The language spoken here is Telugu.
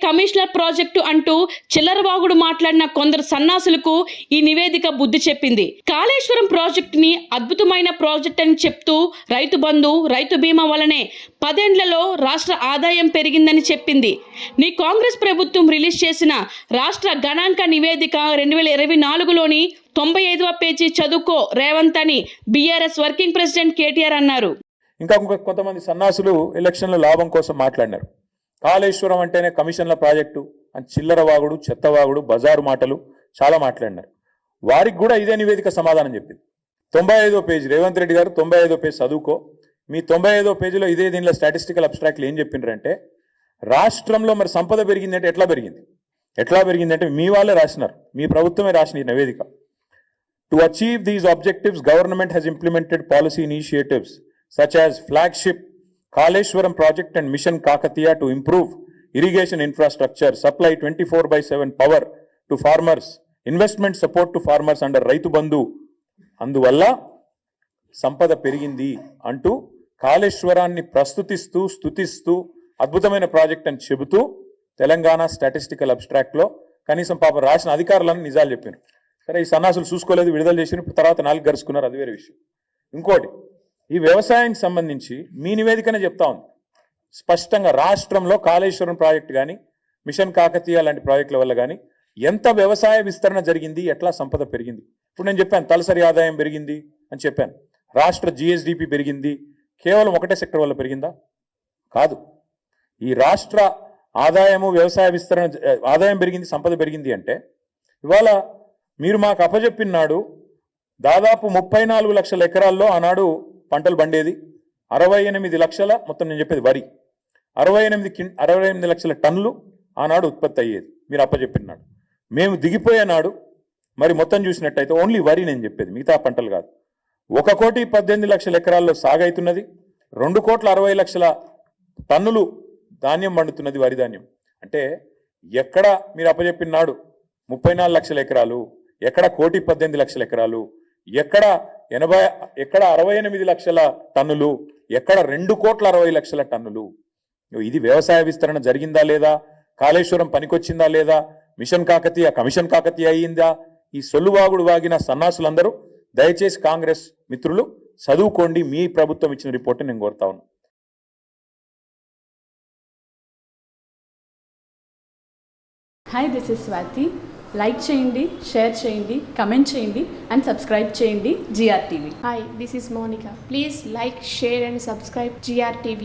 కమిషనర్ ప్రాజెక్టు అంటూ చిల్లరవాగుడు మాట్లాడిన కొందరు సన్నాసులకు ఈ నివేదిక బుద్ధి చెప్పింది. కాళేశ్వరం ప్రాజెక్టుని అద్భుతమైన ప్రాజెక్ట్ అని చెప్తూ రైతు బంధు, రైతు బీమా వలనే 10 ఏళ్లలో రాష్ట్ర ఆదాయం పెరిగిందని చెప్పింది. నీ కాంగ్రెస్ ప్రభుత్వం రిలీజ్ చేసిన రాష్ట్ర గణాంక నివేదిక 2024లోని 95వ పేజీ చదువుకో రేవంత్ అని బీఆర్ఎస్ వర్కింగ్ ప్రెసిడెంట్ కేటీఆర్ అన్నారు. ఇంకా కొంతమంది సన్నాసులు ఎలక్షన్ల లాభం కోసం మాట్లాడినారు. కాళేశ్వరం అంటేనే కమిషన్ల ప్రాజెక్టు అని చిల్లరవాగుడు, చెత్తవాగుడు, బజారు మాటలు చాలా మాట్లాడినారు. వారికి కూడా ఇదే నివేదిక సమాధానం చెప్పింది. 95వ పేజీ రేవంత్ రెడ్డి గారు 95వ పేజీ చదువుకో. మీ 95వ పేజీలో ఇదే దీనిలో స్టాటిస్టికల్ అబ్స్ట్రాక్ట్లు ఏం చెప్పిండ్రంటే రాష్ట్రంలో మరి సంపద పెరిగింది అంటే ఎట్లా పెరిగింది అంటే మీ వాళ్ళే రాసినారు, మీ ప్రభుత్వమే రాసిన ఈ నివేదిక. To achieve these objectives government has implemented policy initiatives such as flagship Kaleshwaram project and Mission Kakatiya to improve irrigation infrastructure, supply 24/7 power to farmers, investment support to farmers under Raitu Bandhu. అందువల్ల సంపద పెరిగింది అంటూ కాళేశ్వరాన్ని ప్రస్తుతిస్తూ స్తుతిస్తూ అద్భుతమైన ప్రాజెక్ట్ అని చెబుతూ తెలంగాణ స్టాటిస్టికల్ అబ్స్ట్రాక్ట్లో కనీసం పాప రాసిన అధికారులను నిజాలు చెప్పారు. సరే, ఈ సన్నాసులు చూసుకోలేదు, విడుదల చేసిన తర్వాత 4 గరుచుకున్నారు, అది వేరే విషయం. ఇంకోటి, ఈ వ్యవసాయానికి సంబంధించి మీ నివేదికనే చెప్తా ఉంది స్పష్టంగా రాష్ట్రంలో కాళేశ్వరం ప్రాజెక్టు కానీ మిషన్ కాకతీయ లాంటి ప్రాజెక్టుల వల్ల కానీ ఎంత వ్యవసాయ విస్తరణ జరిగింది, ఎట్లా సంపద పెరిగింది. ఇప్పుడు నేను చెప్పాను తలసరి ఆదాయం పెరిగింది అని చెప్పాను, రాష్ట్ర జిఎస్డిపి పెరిగింది. కేవలం ఒకటే సెక్టర్ వల్ల పెరిగిందా? కాదు. ఈ రాష్ట్ర ఆదాయము, వ్యవసాయ విస్తరణ, ఆదాయం పెరిగింది, సంపద పెరిగింది అంటే ఇవాళ మీరు మాకు అప్పచెప్పినాడు దాదాపు 34 లక్షల ఎకరాల్లో ఆనాడు పంటలు పండేది. 68 లక్షల, మొత్తం నేను చెప్పేది వరి, 68 లక్షల టన్నులు ఆనాడు ఉత్పత్తి అయ్యేది మీరు అప్పచెప్పినాడు. మేము దిగిపోయే నాడు మరి మొత్తం చూసినట్టయితే ఓన్లీ వరి నేను చెప్పేది, మిగతా పంటలు కాదు. 1,18,00,000 ఎకరాల్లో సాగైతున్నది, 2,60,00,000 టన్నులు ధాన్యం పండుతున్నది, వరి ధాన్యం. అంటే ఎక్కడ మీరు అప్పచెప్పినాడు 34 లక్షల ఎకరాలు, ఎక్కడ 1,18,00,000 ఎకరాలు, ఎక్కడ 68 లక్షల టన్నులు, ఎక్కడ 2,60,00,000 టన్నులు. ఇది వ్యవసాయ విస్తరణ జరిగిందా లేదా, కాళేశ్వరం పనికొచ్చిందా లేదా, మిషన్ కాకతీయ కమిషన్ కాకతీయ అయ్యిందా? ఈ సొల్లువాగుడు వాగిన సన్నాసులందరూ దయచేసి కాంగ్రెస్ మిత్రులు చదువుకోండి, మీ ప్రభుత్వం ఇచ్చిన రిపోర్ట్ నేను కోరుతా ఉన్నాను. Hi, this is Swathi. Like చేయండి, షేర్ చేయండి, కమెంట్ చేయండి అండ్ సబ్స్క్రైబ్ చేయండి GRTV. Hi, this is Monica. Please like, share and subscribe GRTV.